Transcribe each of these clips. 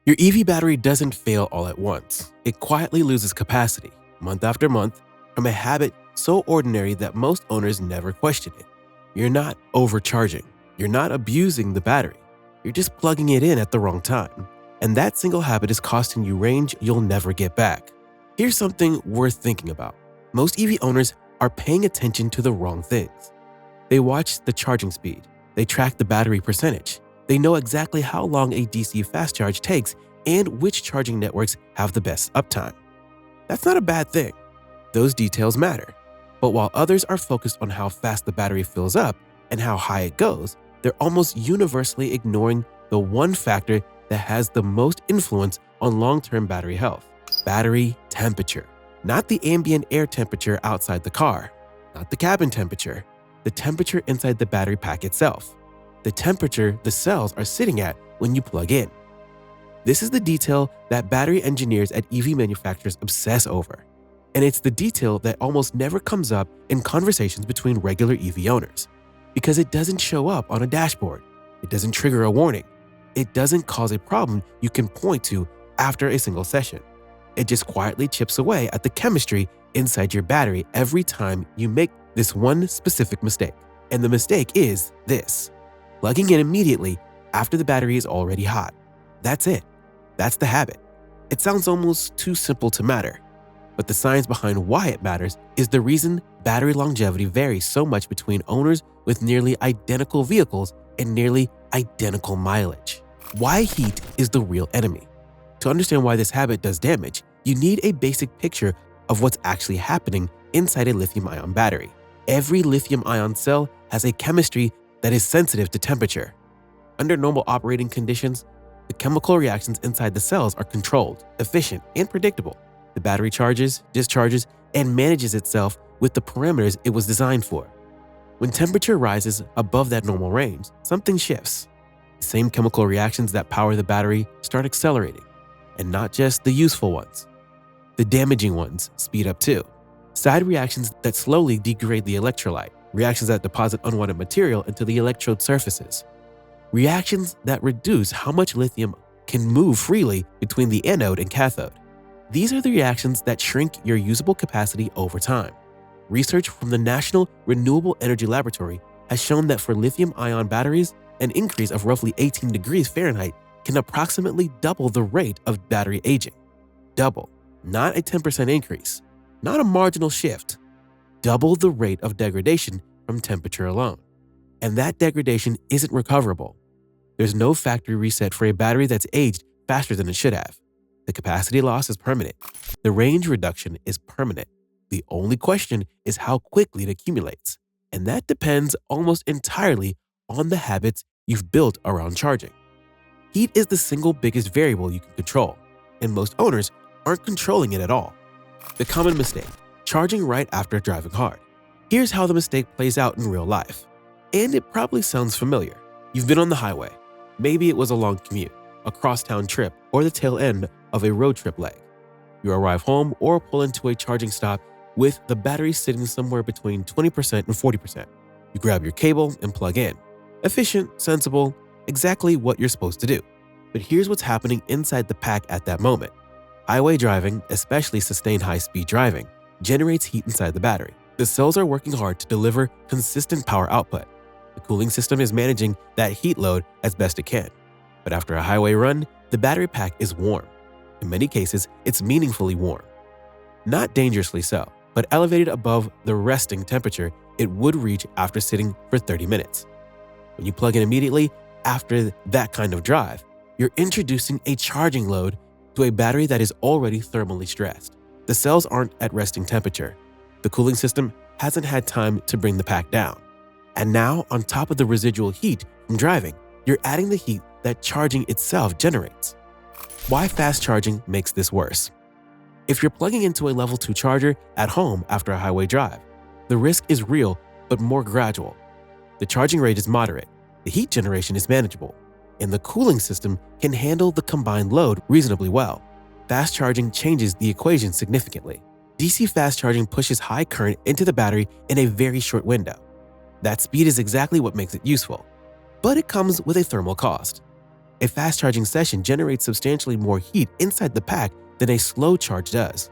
Your EV battery doesn't fail all at once. It quietly loses capacity, month after month, from a habit so ordinary that most owners never question it. You're not overcharging. You're not abusing the battery. You're just plugging it in at the wrong time. And that single habit is costing you range you'll never get back. Here's something worth thinking about. Most EV owners are paying attention to the wrong things. They watch the charging speed. They track the battery percentage. They know exactly how long a DC fast charge takes and which charging networks have the best uptime. That's not a bad thing. Those details matter. But while others are focused on how fast the battery fills up and how high it goes, they're almost universally ignoring the one factor that has the most influence on long-term battery health: battery temperature. Not the ambient air temperature outside the car, not the cabin temperature, the temperature inside the battery pack itself, the temperature the cells are sitting at when you plug in. This is the detail that battery engineers at EV manufacturers obsess over. And it's the detail that almost never comes up in conversations between regular EV owners, because it doesn't show up on a dashboard. It doesn't trigger a warning. It doesn't cause a problem you can point to after a single session. It just quietly chips away at the chemistry inside your battery every time you make this one specific mistake. And the mistake is this: plugging in immediately after the battery is already hot. That's it. That's the habit. It sounds almost too simple to matter. But the science behind why it matters is the reason battery longevity varies so much between owners with nearly identical vehicles and nearly identical mileage. Why heat is the real enemy. To understand why this habit does damage, you need a basic picture of what's actually happening inside a lithium-ion battery. Every lithium-ion cell has a chemistry that is sensitive to temperature. Under normal operating conditions, the chemical reactions inside the cells are controlled, efficient, and predictable. The battery charges, discharges, and manages itself with the parameters it was designed for. When temperature rises above that normal range, something shifts. The same chemical reactions that power the battery start accelerating, and not just the useful ones. The damaging ones speed up too. Side reactions that slowly degrade the electrolyte, reactions that deposit unwanted material into the electrode surfaces, reactions that reduce how much lithium can move freely between the anode and cathode. These are the reactions that shrink your usable capacity over time. Research from the National Renewable Energy Laboratory has shown that for lithium-ion batteries, an increase of roughly 18 degrees Fahrenheit can approximately double the rate of battery aging. Double, not a 10% increase, not a marginal shift. Double the rate of degradation from temperature alone. And that degradation isn't recoverable. There's no factory reset for a battery that's aged faster than it should have. The capacity loss is permanent. The range reduction is permanent. The only question is how quickly it accumulates. And that depends almost entirely on the habits you've built around charging. Heat is the single biggest variable you can control, and most owners aren't controlling it at all. The common mistake: charging right after driving hard. Here's how the mistake plays out in real life. And it probably sounds familiar. You've been on the highway. Maybe it was a long commute, a crosstown trip, or the tail end of a road trip leg. You arrive home or pull into a charging stop with the battery sitting somewhere between 20% and 40%. You grab your cable and plug in. Efficient, sensible, exactly what you're supposed to do. But here's what's happening inside the pack at that moment. Highway driving, especially sustained high-speed driving, generates heat inside the battery. The cells are working hard to deliver consistent power output. The cooling system is managing that heat load as best it can. But after a highway run, the battery pack is warm. In many cases, it's meaningfully warm. Not dangerously so, but elevated above the resting temperature it would reach after sitting for 30 minutes. When you plug in immediately after that kind of drive, you're introducing a charging load to a battery that is already thermally stressed. The cells aren't at resting temperature. The cooling system hasn't had time to bring the pack down. And now, on top of the residual heat from driving, you're adding the heat that charging itself generates. Why fast charging makes this worse? If you're plugging into a level 2 charger at home after a highway drive, the risk is real but more gradual. The charging rate is moderate, the heat generation is manageable, and the cooling system can handle the combined load reasonably well. Fast charging changes the equation significantly. DC fast charging pushes high current into the battery in a very short window. That speed is exactly what makes it useful, but it comes with a thermal cost. A fast charging session generates substantially more heat inside the pack than a slow charge does.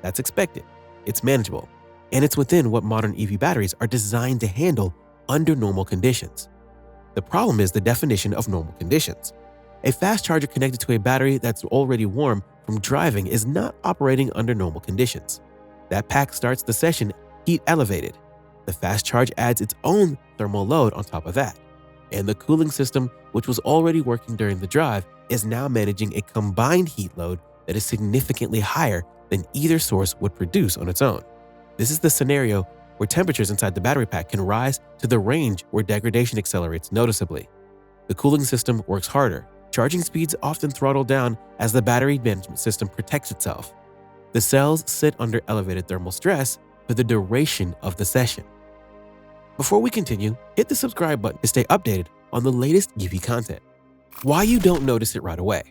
That's expected, it's manageable, and it's within what modern EV batteries are designed to handle under normal conditions. The problem is the definition of normal conditions. A fast charger connected to a battery that's already warm from driving is not operating under normal conditions. That pack starts the session heat elevated. The fast charge adds its own thermal load on top of that. And the cooling system, which was already working during the drive, is now managing a combined heat load that is significantly higher than either source would produce on its own. This is the scenario where temperatures inside the battery pack can rise to the range where degradation accelerates noticeably. The cooling system works harder. Charging speeds often throttle down as the battery management system protects itself. The cells sit under elevated thermal stress for the duration of the session. Before we continue, hit the subscribe button to stay updated on the latest EV content. Why you don't notice it right away.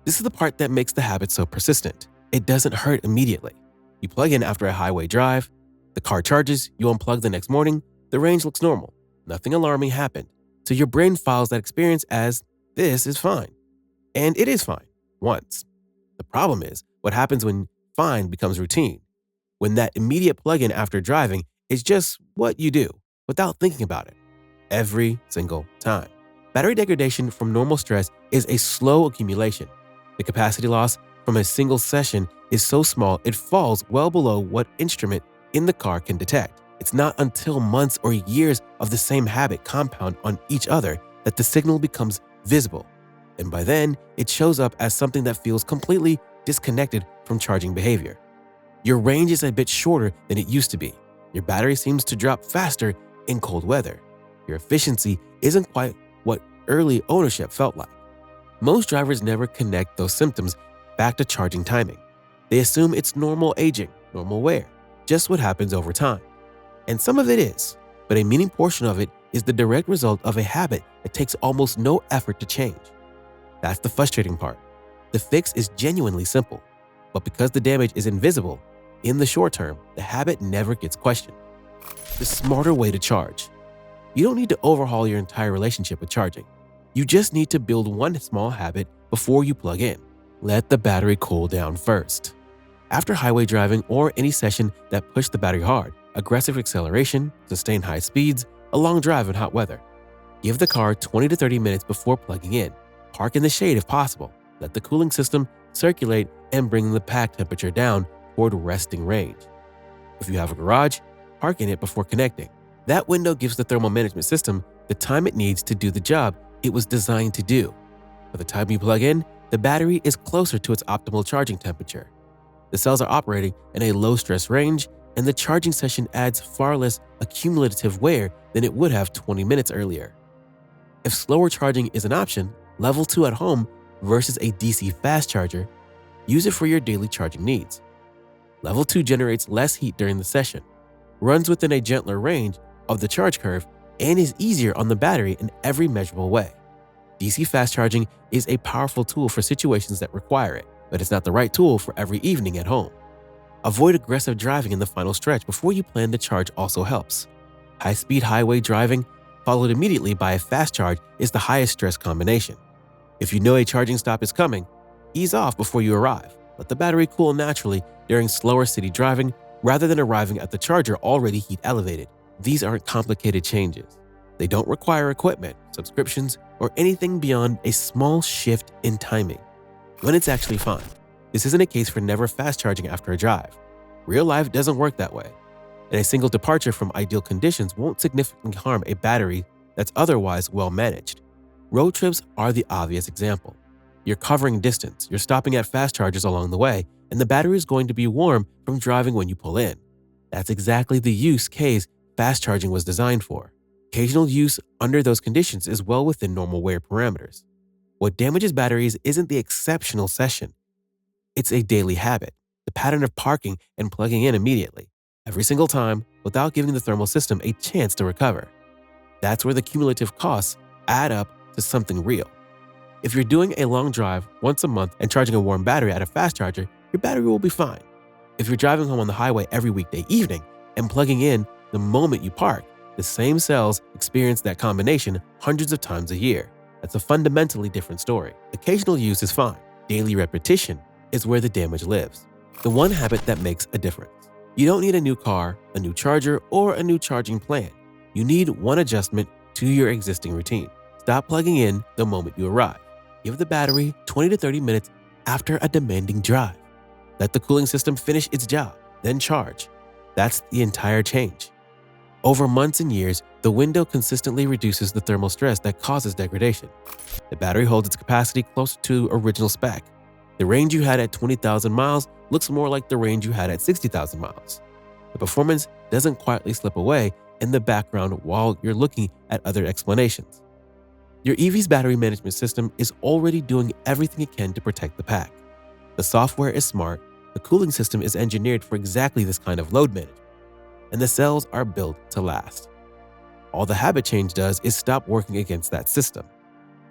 This is the part that makes the habit so persistent. It doesn't hurt immediately. You plug in after a highway drive, the car charges, you unplug the next morning, the range looks normal. Nothing alarming happened. So your brain files that experience as, this is fine. And it is fine, once. The problem is what happens when fine becomes routine. When that immediate plug-in after driving is just what you do, without thinking about it, every single time. Battery degradation from normal stress is a slow accumulation. The capacity loss from a single session is so small it falls well below what instrument in the car can detect. It's not until months or years of the same habit compound on each other that the signal becomes visible. And by then, it shows up as something that feels completely disconnected from charging behavior. Your range is a bit shorter than it used to be. Your battery seems to drop faster in cold weather. Your efficiency isn't quite what early ownership felt like. Most drivers never connect those symptoms back to charging timing. They assume it's normal aging, normal wear, just what happens over time. And some of it is, but a meaningful portion of it is the direct result of a habit that takes almost no effort to change. That's the frustrating part. The fix is genuinely simple, but because the damage is invisible, in the short term, the habit never gets questioned. The smarter way to charge. You don't need to overhaul your entire relationship with charging. You just need to build one small habit before you plug in. Let the battery cool down first. After highway driving or any session that pushed the battery hard, aggressive acceleration, sustained high speeds, a long drive in hot weather, give the car 20 to 30 minutes before plugging in. Park in the shade if possible. Let the cooling system circulate and bring the pack temperature down toward resting range. If you have a garage, park in it before connecting. That window gives the thermal management system the time it needs to do the job it was designed to do. By the time you plug in, the battery is closer to its optimal charging temperature. The cells are operating in a low-stress range, and the charging session adds far less accumulative wear than it would have 20 minutes earlier. If slower charging is an option, level 2 at home versus a DC fast charger, use it for your daily charging needs. Level 2 generates less heat during the session, runs within a gentler range of the charge curve, and is easier on the battery in every measurable way. DC fast charging is a powerful tool for situations that require it, but it's not the right tool for every evening at home. Avoid aggressive driving in the final stretch before you plan to charge also helps. High-speed highway driving, followed immediately by a fast charge, is the highest stress combination. If you know a charging stop is coming, ease off before you arrive. Let the battery cool naturally during slower city driving rather than arriving at the charger already heat elevated. These aren't complicated changes. They don't require equipment, subscriptions, or anything beyond a small shift in timing. When it's actually fine. This isn't a case for never fast charging after a drive. Real life doesn't work that way, and a single departure from ideal conditions won't significantly harm a battery that's otherwise well managed. Road trips are the obvious example. You're covering distance, you're stopping at fast chargers along the way, and the battery is going to be warm from driving when you pull in. That's exactly the use case fast charging was designed for. Occasional use under those conditions is well within normal wear parameters. What damages batteries isn't the exceptional session. It's a daily habit, the pattern of parking and plugging in immediately, every single time, without giving the thermal system a chance to recover. That's where the cumulative costs add up to something real. If you're doing a long drive once a month and charging a warm battery at a fast charger, your battery will be fine. If you're driving home on the highway every weekday evening and plugging in the moment you park, the same cells experience that combination hundreds of times a year. That's a fundamentally different story. Occasional use is fine. Daily repetition is where the damage lives. The one habit that makes a difference. You don't need a new car, a new charger, or a new charging plan. You need one adjustment to your existing routine. Stop plugging in the moment you arrive. Give the battery 20 to 30 minutes after a demanding drive. Let the cooling system finish its job, then charge. That's the entire change. Over months and years, the window consistently reduces the thermal stress that causes degradation. The battery holds its capacity closer to original spec. The range you had at 20,000 miles looks more like the range you had at 60,000 miles. The performance doesn't quietly slip away in the background while you're looking at other explanations. Your EV's battery management system is already doing everything it can to protect the pack. The software is smart, the cooling system is engineered for exactly this kind of load management, and the cells are built to last. All the habit change does is stop working against that system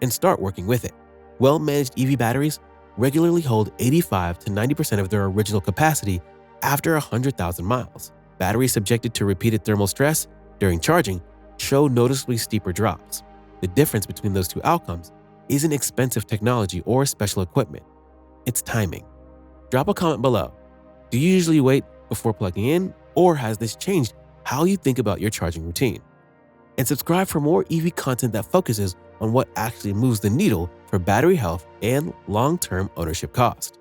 and start working with it. Well-managed EV batteries regularly hold 85 to 90% of their original capacity after 100,000 miles. Batteries subjected to repeated thermal stress during charging show noticeably steeper drops. The difference between those two outcomes isn't expensive technology or special equipment. It's timing. Drop a comment below. Do you usually wait before plugging in, or has this changed how you think about your charging routine? And subscribe for more EV content that focuses on what actually moves the needle for battery health and long-term ownership cost.